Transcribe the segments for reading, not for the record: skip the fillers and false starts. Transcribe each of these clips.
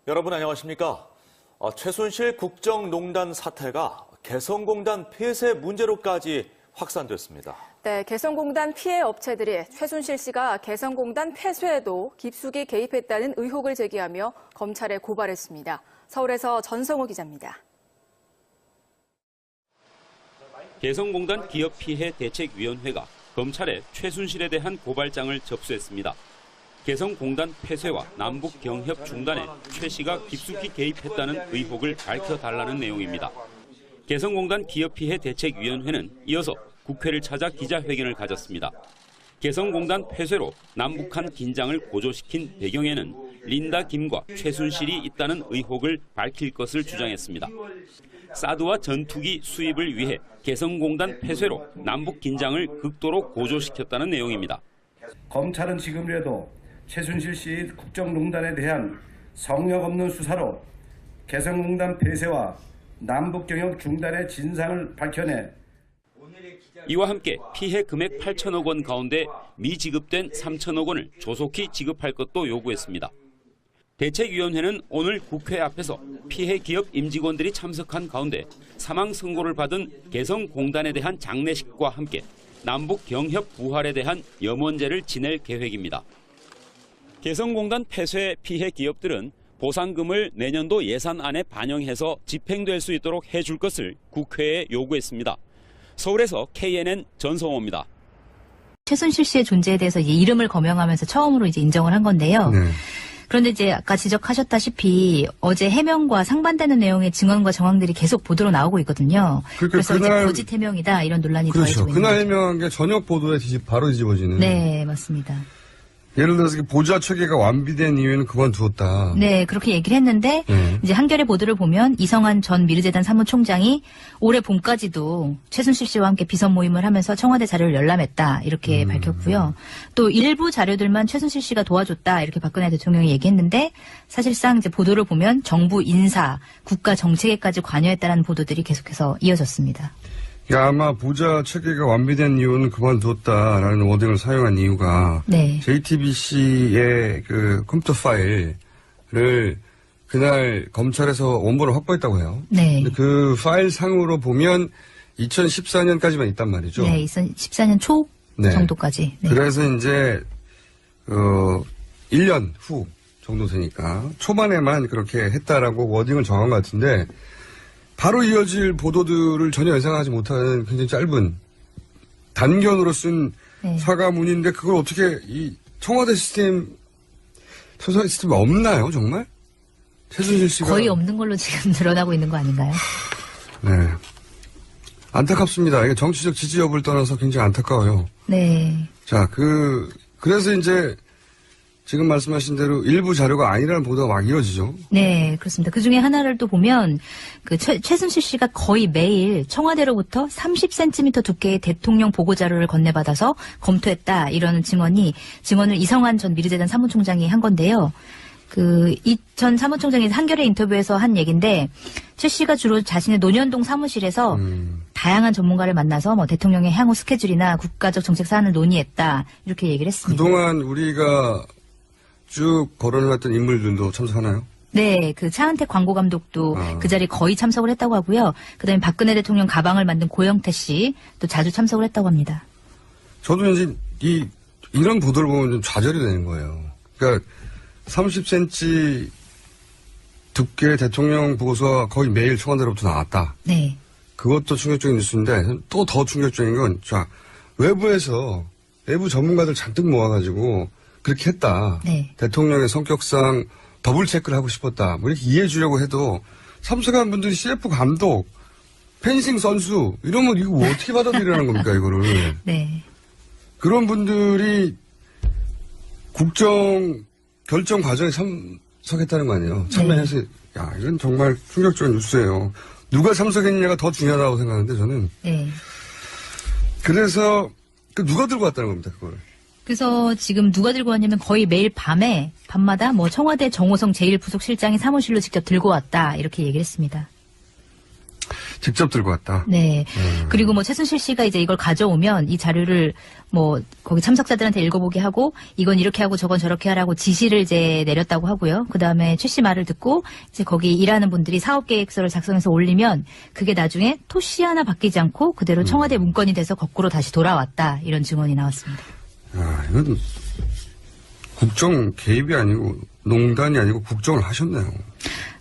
여러분 안녕하십니까? 최순실 국정농단 사태가 개성공단 폐쇄 문제로까지 확산됐습니다. 네, 개성공단 피해 업체들이 최순실 씨가 개성공단 폐쇄에도 깊숙이 개입했다는 의혹을 제기하며 검찰에 고발했습니다. 서울에서 전성호 기자입니다. 개성공단 기업피해 대책위원회가 검찰에 최순실에 대한 고발장을 접수했습니다. 개성공단 폐쇄와 남북 경협 중단에 최 씨가 깊숙이 개입했다는 의혹을 밝혀달라는 내용입니다. 개성공단 기업피해 대책위원회는 이어서 국회를 찾아 기자회견을 가졌습니다. 개성공단 폐쇄로 남북한 긴장을 고조시킨 배경에는 린다 김과 최순실이 있다는 의혹을 밝힐 것을 주장했습니다. 사드와 전투기 수입을 위해 개성공단 폐쇄로 남북 긴장을 극도로 고조시켰다는 내용입니다. 검찰은 지금이라도 최순실 씨 국정농단에 대한 성역 없는 수사로 개성공단 폐쇄와 남북경협 중단의 진상을 밝혀내 이와 함께 피해 금액 8천억 원 가운데 미지급된 3천억 원을 조속히 지급할 것도 요구했습니다. 대책위원회는 오늘 국회 앞에서 피해 기업 임직원들이 참석한 가운데 사망 선고를 받은 개성공단에 대한 장례식과 함께 남북 경협 부활에 대한 염원제를 지낼 계획입니다. 개성공단 폐쇄 피해 기업들은 보상금을 내년도 예산안에 반영해서 집행될 수 있도록 해줄 것을 국회에 요구했습니다. 서울에서 KNN 전성호입니다. 최순실 씨의 존재에 대해서 이제 이름을 거명하면서 처음으로 이제 인정을 한 건데요. 네. 그런데 이제 아까 지적하셨다시피 어제 해명과 상반되는 내용의 증언과 정황들이 계속 보도로 나오고 있거든요. 그래서 이제 거짓 해명이다 이런 논란이 더해지고 있는 거죠. 그날 해명한 게 저녁 보도에 바로 뒤집어지는. 네, 맞습니다. 예를 들어서 보좌 체계가 완비된 이유는 그만두었다. 네, 그렇게 얘기를 했는데 이제 한겨레 보도를 보면 이성한 전 미르재단 사무총장이 올해 봄까지도 최순실 씨와 함께 비선 모임을 하면서 청와대 자료를 열람했다 이렇게 밝혔고요. 또 일부 자료들만 최순실 씨가 도와줬다 이렇게 박근혜 대통령이 얘기했는데 사실상 이제 보도를 보면 정부 인사, 국가 정책에까지 관여했다라는 보도들이 계속해서 이어졌습니다. 아마 보좌 체계가 완비된 이유는 그만두었다라는 워딩을 사용한 이유가 네. JTBC의 그 컴퓨터 파일을 그날 검찰에서 원본을 확보했다고 해요. 네. 근데 그 파일 상으로 보면 2014년까지만 있단 말이죠. 네, 2014년 초 네. 정도까지. 네. 그래서 이제 1년 후 정도 되니까 초반에만 그렇게 했다라고 워딩을 정한 것 같은데. 바로 이어질 보도들을 전혀 예상하지 못하는 굉장히 짧은 단견으로 쓴 네. 사과문인데 그걸 어떻게 이 청와대 시스템 없나요 정말? 최순실 씨가 거의 없는 걸로 지금 드러나고 있는 거 아닌가요? 네, 안타깝습니다. 이게 정치적 지지 여부를 떠나서 굉장히 안타까워요. 네. 자, 그래서 이제 지금 말씀하신 대로 일부 자료가 아니라는 보도가 막 이어지죠. 네, 그렇습니다. 그 중에 하나를 또 보면 그 최순실 씨가 거의 매일 청와대로부터 30cm 두께의 대통령 보고 자료를 건네받아서 검토했다 이런 증언을 이성한 전 미르재단 사무총장이 한 건데요. 이 전 사무총장이 한겨레 인터뷰에서 한 얘기인데 최 씨가 주로 자신의 논현동 사무실에서 다양한 전문가를 만나서 뭐 대통령의 향후 스케줄이나 국가적 정책 사안을 논의했다 이렇게 얘기를 했습니다. 그동안 우리가 쭉 거론해왔던 인물들도 참석하나요? 네, 그 차은택 광고감독도 그 자리에 거의 참석을 했다고 하고요. 그다음에 박근혜 대통령 가방을 만든 고영태 씨 또 자주 참석을 했다고 합니다. 저도 이제 이런 보도를 보면 좀 좌절이 되는 거예요. 그러니까 30cm 두께 대통령 보고서가 거의 매일 청와대로부터 나왔다. 네. 그것도 충격적인 뉴스인데 또 더 충격적인 건 외부에서 내부 전문가들 잔뜩 모아가지고 그렇게 했다. 네. 대통령의 성격상 더블 체크를 하고 싶었다. 뭐 이렇게 이해해 주려고 해도 참석한 분들이 CF 감독, 펜싱 선수 이러면 이거 어떻게 받아들이라는 겁니까 이거를. 네. 그런 분들이 국정 결정 과정에 참석했다는 거 아니에요. 참여해서 네. 이건 정말 충격적인 뉴스예요. 누가 참석했느냐가 더 중요하다고 생각하는데 저는. 네. 그래서 누가 들고 왔다는 겁니다 그걸. 그래서 지금 누가 들고 왔냐면 거의 매일 밤마다 뭐 청와대 정호성 제1부속실장이 사무실로 직접 들고 왔다 이렇게 얘기를 했습니다. 직접 들고 왔다. 네. 그리고 뭐 최순실 씨가 이제 이걸 가져오면 이 자료를 뭐 거기 참석자들한테 읽어보게 하고 이건 이렇게 하고 저건 저렇게 하라고 지시를 이제 내렸다고 하고요. 그 다음에 최 씨 말을 듣고 이제 거기 일하는 분들이 사업계획서를 작성해서 올리면 그게 나중에 토씨 하나 바뀌지 않고 그대로 청와대 문건이 돼서 거꾸로 다시 돌아왔다. 이런 증언이 나왔습니다. 야, 이건 국정 개입이 아니고 농단이 아니고 국정을 하셨네요.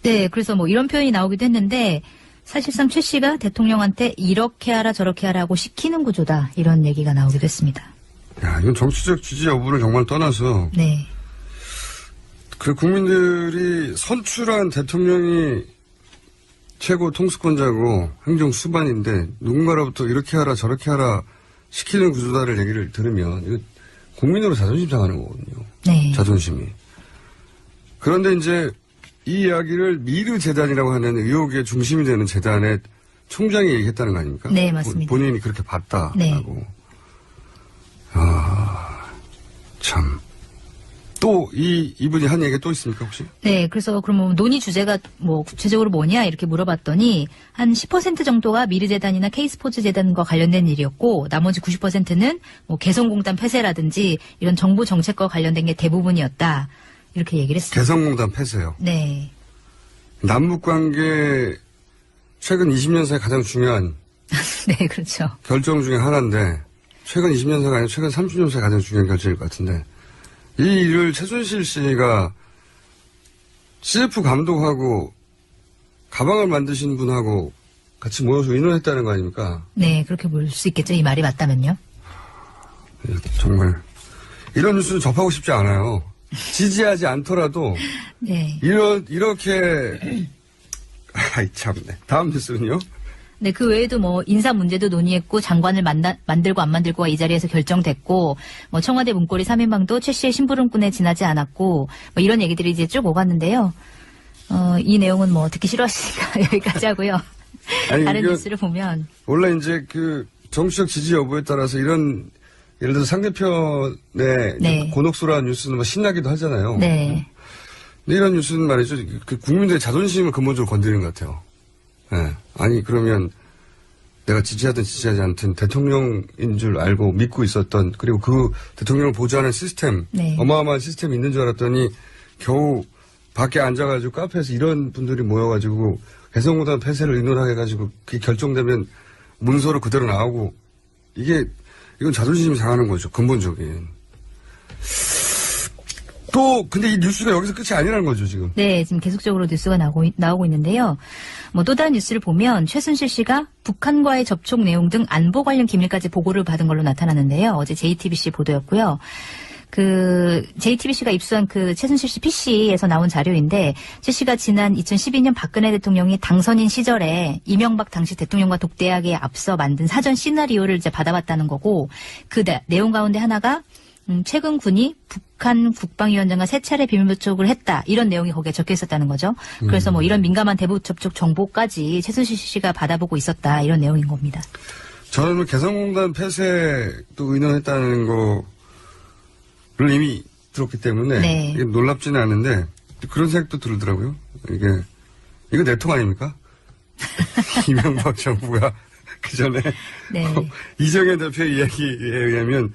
네. 그래서 뭐 이런 표현이 나오기도 했는데 사실상 최 씨가 대통령한테 이렇게 하라 저렇게 하라고 시키는 구조다. 이런 얘기가 나오기도 했습니다. 야, 이건 정치적 지지 여부를 정말 떠나서 네. 그 국민들이 선출한 대통령이 최고 통수권자고 행정 수반인데 누군가로부터 이렇게 하라 저렇게 하라 시키는 구조다를 얘기를 들으면 이거 국민으로 자존심 상하는 거거든요. 네. 자존심이. 그런데 이제 이 이야기를 미르 재단이라고 하는 의혹의 중심이 되는 재단의 총장이 얘기했다는 거 아닙니까? 네, 맞습니다. 본인이 그렇게 봤다라고. 네. 참. 또 이분이 한 얘기가 또 있습니까 혹시? 네, 그래서 그러면 논의 주제가 뭐 구체적으로 뭐냐 이렇게 물어봤더니 한 10% 정도가 미르재단이나 K스포츠재단과 관련된 일이었고 나머지 90%는 뭐 개성공단 폐쇄라든지 이런 정부 정책과 관련된 게 대부분이었다. 이렇게 얘기를 했습니다. 개성공단 폐쇄요. 네. 남북관계 최근 20년 사이 가장 중요한 네, 그렇죠. 결정 중에 하나인데 최근 20년 사이가 아니라 최근 30년 사이 가장 중요한 결정일 것 같은데 이 일을 최순실 씨가 CF 감독하고 가방을 만드신 분하고 같이 모여서 의논했다는 거 아닙니까? 네, 그렇게 볼 수 있겠죠. 이 말이 맞다면요. 정말 이런 뉴스는 접하고 싶지 않아요. 지지하지 않더라도 네. 이렇게 아이 참네. 다음 뉴스는요? 네, 그 외에도 뭐 인사 문제도 논의했고 장관을 만들고 안 만들고가 이 자리에서 결정됐고 뭐 청와대 문고리 3인방도 최 씨의 심부름꾼에 지나지 않았고 뭐 이런 얘기들이 이제 쭉 오갔는데요. 이 내용은 뭐 듣기 싫어하시니까 여기까지 하고요. 아니, 다른 이거 뉴스를 보면 원래 이제 그 정치적 지지 여부에 따라서 이런 예를 들어서 상대편의 네. 곤혹스러운 뉴스는 뭐 신나기도 하잖아요. 네. 근데 이런 뉴스는 말이죠. 그 국민들의 자존심을 근본적으로 건드리는 것 같아요. 네. 아니 그러면 내가 지지하든 지지하지 않든 대통령인 줄 알고 믿고 있었던 그리고 그 대통령을 보좌하는 시스템 네. 어마어마한 시스템이 있는 줄 알았더니 겨우 밖에 앉아가지고 카페에서 이런 분들이 모여가지고 개성공단 폐쇄를 의논하게 해가지고 그게 결정되면 문서로 그대로 나오고 이건 자존심이 상하는 거죠. 근본적인. 또 근데 이 뉴스가 여기서 끝이 아니라는 거죠 지금. 네, 지금 계속적으로 뉴스가 나오고 있는데요. 뭐 또 다른 뉴스를 보면 최순실 씨가 북한과의 접촉 내용 등 안보 관련 기밀까지 보고를 받은 걸로 나타났는데요. 어제 JTBC 보도였고요. 그 JTBC가 입수한 그 최순실 씨 PC에서 나온 자료인데 최 씨가 지난 2012년 박근혜 대통령이 당선인 시절에 이명박 당시 대통령과 독대하기에 앞서 만든 사전 시나리오를 이제 받아봤다는 거고 그 내용 가운데 하나가 최근 군이 북한 국방위원장과 3차례 비밀 접촉을 했다. 이런 내용이 거기에 적혀 있었다는 거죠. 그래서 뭐 이런 민감한 대북 접촉 정보까지 최순실 씨가 받아보고 있었다. 이런 내용인 겁니다. 저는 개성공단 폐쇄도 의논했다는 거를 이미 들었기 때문에 네. 이게 놀랍지는 않은데 그런 생각도 들더라고요. 이거 내통 아닙니까? 이명박 정부가 그 전에 네. 이정현 대표 이야기에 의하면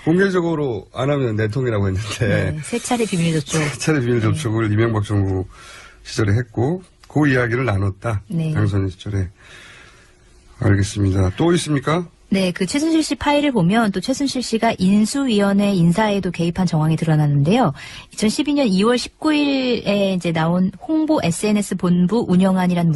공개적으로 안 하면 내통이라고 했는데 네, 3차례 비밀 접촉. 3차례 비밀 접촉을 이명박 정부 시절에 했고 그 이야기를 나눴다. 네. 당선 시절에. 알겠습니다. 또 있습니까? 네, 그 최순실 씨 파일을 보면 또 최순실 씨가 인수위원회 인사에도 개입한 정황이 드러나는데요. 2012년 2월 19일에 이제 나온 홍보 SNS 본부 운영안이라는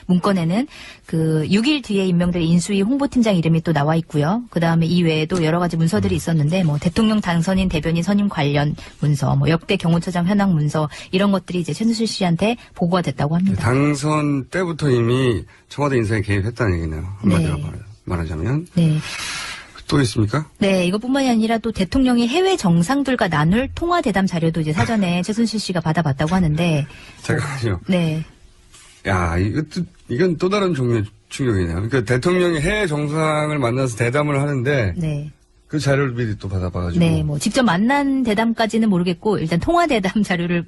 문건에는 그 6일 뒤에 임명될 인수위 홍보팀장 이름이 또 나와 있고요. 그 다음에 이 외에도 여러 가지 문서들이 있었는데 뭐 대통령 당선인 대변인 선임 관련 문서, 뭐 역대 경호처장 현황 문서 이런 것들이 이제 최순실 씨한테 보고가 됐다고 합니다. 당선 때부터 이미 청와대 인사에 개입했다는 얘기네요. 한마디로 네. 말하자면. 네. 또 있습니까? 네, 이것뿐만이 아니라 또 대통령이 해외 정상들과 나눌 통화 대담 자료도 이제 사전에 최순실 씨가 받아봤다고 하는데. 잠깐만요. 네. 야, 이건 또 다른 종류의 충격이네요. 그러니까 대통령이 해외 정상을 만나서 대담을 하는데. 네. 그 자료를 미리 또 받아봐가지고. 네, 뭐 직접 만난 대담까지는 모르겠고 일단 통화 대담 자료를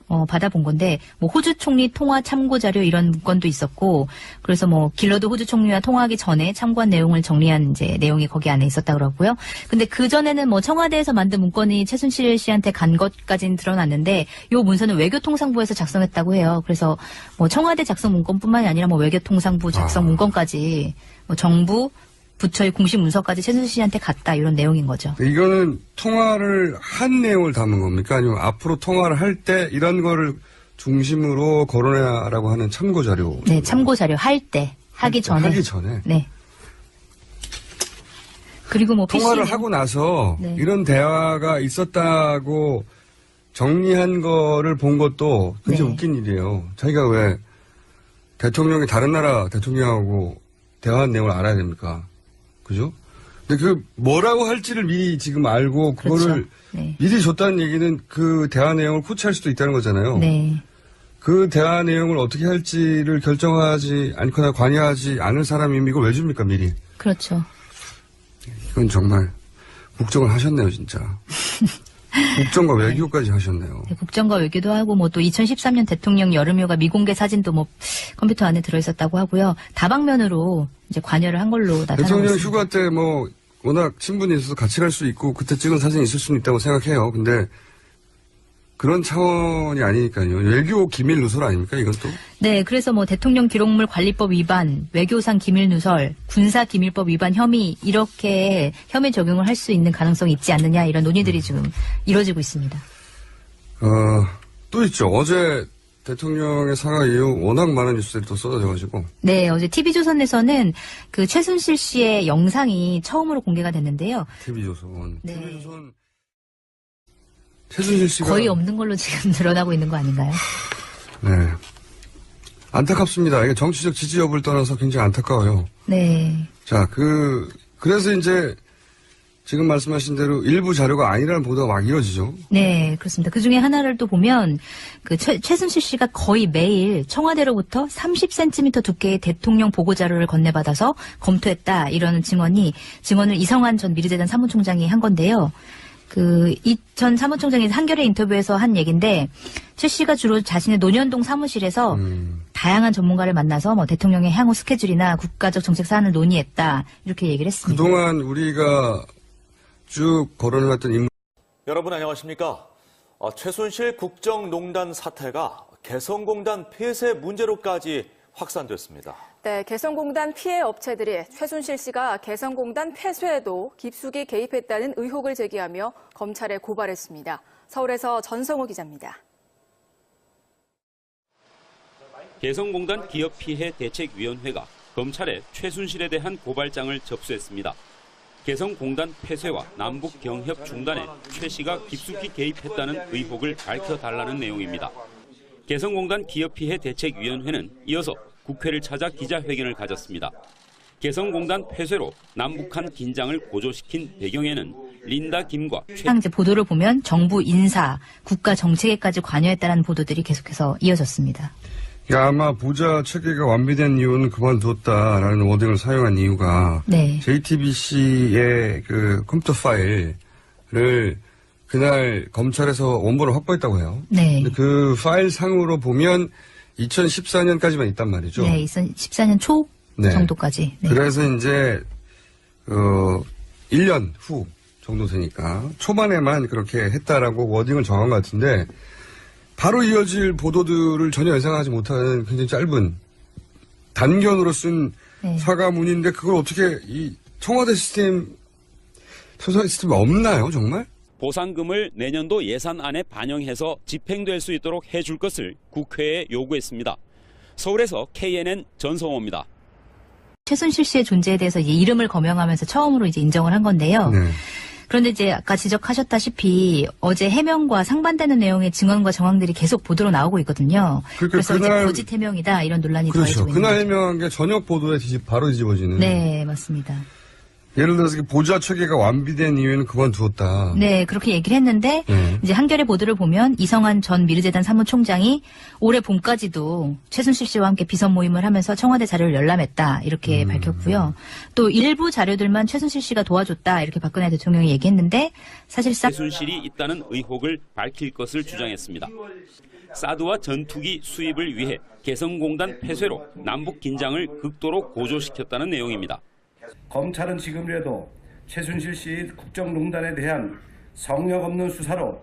받아본 건데, 뭐 호주 총리 통화 참고 자료 이런 문건도 있었고, 그래서 뭐 길러드 호주 총리와 통화하기 전에 참고한 내용을 정리한 이제 내용이 거기 안에 있었다 그러고요. 근데 그 전에는 뭐 청와대에서 만든 문건이 최순실 씨한테 간 것까지는 드러났는데, 요 문서는 외교통상부에서 작성했다고 해요. 그래서 뭐 청와대 작성 문건뿐만이 아니라 뭐 외교통상부 작성 문건까지 뭐 정부 부처의 공식 문서까지 최순실 씨한테 갔다 이런 내용인 거죠. 이거는 통화를 한 내용을 담은 겁니까? 아니면 앞으로 통화를 할 때 이런 거를 중심으로 거론해라라고 하는 참고 자료? 네, 참고 자료 할 때, 하기 전에. 하기 전에. 네. 그리고 뭐 통화를 PC는 하고 나서 네. 이런 대화가 있었다고 정리한 거를 본 것도 굉장히 네. 웃긴 일이에요. 자기가 왜 대통령이 다른 나라 대통령하고 대화한 내용을 알아야 됩니까? 그죠? 근데 그 뭐라고 할지를 미리 지금 알고 그거를 그렇죠. 네. 미리 줬다는 얘기는 그 대화 내용을 코치할 수도 있다는 거잖아요. 네. 그 대화 내용을 어떻게 할지를 결정하지 않거나 관여하지 않을 사람이 이걸 왜 줍니까 미리? 그렇죠. 이건 정말 국정을 하셨네요 진짜. 국정과 외교까지 하셨네요. 네, 국정과 외교도 하고 뭐 또 2013년 대통령 여름휴가 미공개 사진도 뭐 컴퓨터 안에 들어있었다고 하고요. 다방면으로 이제 관여를 한 걸로 나타나고 대통령 있습니다. 휴가 때 뭐 워낙 친분이 있어서 같이 갈 수 있고 그때 찍은 사진이 있을 수는 있다고 생각해요. 근데 그런 차원이 아니니까요. 외교 기밀 누설 아닙니까 이것도? 네, 그래서 뭐 대통령 기록물 관리법 위반, 외교상 기밀 누설, 군사 기밀법 위반 혐의 이렇게 혐의 적용을 할 수 있는 가능성이 있지 않느냐 이런 논의들이 지금 이루어지고 있습니다. 또 있죠. 어제 대통령의 사과 이후 워낙 많은 뉴스들이 또 쏟아져가지고. 네, 어제 TV조선에서는 그 최순실 씨의 영상이 처음으로 공개가 됐는데요. TV조선. 네. TV조선. 최순실 씨가. 거의 없는 걸로 지금 드러나고 있는 거 아닌가요? 네. 안타깝습니다. 이게 정치적 지지 여부를 떠나서 굉장히 안타까워요. 네. 자, 그래서 이제 지금 말씀하신 대로 일부 자료가 아니라는 보도가 막 이어지죠. 네, 그렇습니다. 그 중에 하나를 또 보면 그 최순실 씨가 거의 매일 청와대로부터 30cm 두께의 대통령 보고 자료를 건네받아서 검토했다 이러는 증언을 이성환 전 미르재단 사무총장이 한 건데요. 이 전 사무총장이 한겨레 인터뷰에서 한 얘기인데 최 씨가 주로 자신의 논현동 사무실에서 다양한 전문가를 만나서 뭐 대통령의 향후 스케줄이나 국가적 정책 사안을 논의했다 이렇게 얘기를 했습니다. 그동안 우리가 쭉 거론해왔던 인물. 여러분 안녕하십니까? 최순실 국정농단 사태가 개성공단 폐쇄 문제로까지 확산됐습니다. 네, 개성공단 피해 업체들이 최순실 씨가 개성공단 폐쇄에도 깊숙이 개입했다는 의혹을 제기하며 검찰에 고발했습니다. 서울에서 전성호 기자입니다. 개성공단 기업피해 대책위원회가 검찰에 최순실에 대한 고발장을 접수했습니다. 개성공단 폐쇄와 남북 경협 중단에 최 씨가 깊숙이 개입했다는 의혹을 밝혀달라는 내용입니다. 개성공단 기업피해 대책위원회는 이어서 국회를 찾아 기자회견을 가졌습니다. 개성공단 폐쇄로 남북한 긴장을 고조시킨 배경에는 린다 김과 이제 보도를 보면 정부 인사, 국가 정책에까지 관여했다는 보도들이 계속해서 이어졌습니다. 아마 보좌 체계가 완비된 이유는 그만두었다라는 워딩을 사용한 이유가 네. JTBC의 그 컴퓨터 파일을 그날 검찰에서 원본을 확보했다고 해요. 네. 근데 그 파일 상으로 보면 2014년까지만 있단 말이죠. 네, 2014년 초 네. 정도까지. 네. 그래서 이제 1년 후 정도 되니까 초반에만 그렇게 했다라고 워딩을 정한 것 같은데 바로 이어질 보도들을 전혀 예상하지 못하는 굉장히 짧은 단견으로 쓴 네. 사과문인데 그걸 어떻게 이 청와대 시스템이 없나요 정말? 보상금을 내년도 예산안에 반영해서 집행될 수 있도록 해줄 것을 국회에 요구했습니다. 서울에서 KNN 전성호입니다. 최순실 씨의 존재에 대해서 이제 이름을 거명하면서 처음으로 이제 인정을 한 건데요. 네. 그런데 이제 아까 지적하셨다시피 어제 해명과 상반되는 내용의 증언과 정황들이 계속 보도로 나오고 있거든요. 그러니까 그래서 그날- 이제 거짓 해명이다 이런 논란이 그렇죠. 더해지고 있는 그날 거죠. 해명한 게 저녁 보도에 바로 뒤집어지는. 네, 맞습니다. 예를 들어서 보좌 체계가 완비된 이유는 그만두었다. 네, 그렇게 얘기를 했는데 네. 이제 한겨레 보도를 보면 이성환 전 미르재단 사무총장이 올해 봄까지도 최순실 씨와 함께 비선 모임을 하면서 청와대 자료를 열람했다 이렇게 밝혔고요. 또 일부 자료들만 최순실 씨가 도와줬다 이렇게 박근혜 대통령이 얘기했는데 사실상 최순실이 있다는 의혹을 밝힐 것을 주장했습니다. 사드와 전투기 수입을 위해 개성공단 폐쇄로 남북 긴장을 극도로 고조시켰다는 내용입니다. 검찰은 지금이라도 최순실 씨 국정농단에 대한 성역 없는 수사로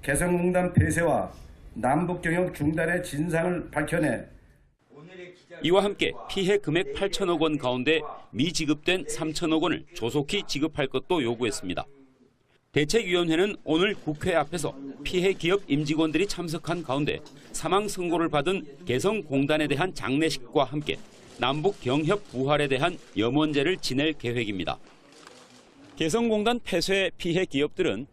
개성공단 폐쇄와 남북 경협 중단의 진상을 밝혀내 이와 함께 피해 금액 8천억 원 가운데 미지급된 3천억 원을 조속히 지급할 것도 요구했습니다. 대책위원회는 오늘 국회 앞에서 피해 기업 임직원들이 참석한 가운데 사망 선고를 받은 개성공단에 대한 장례식과 함께 남북 경협 부활에 대한 염원제를 지낼 계획입니다. 개성공단 폐쇄 피해 기업들은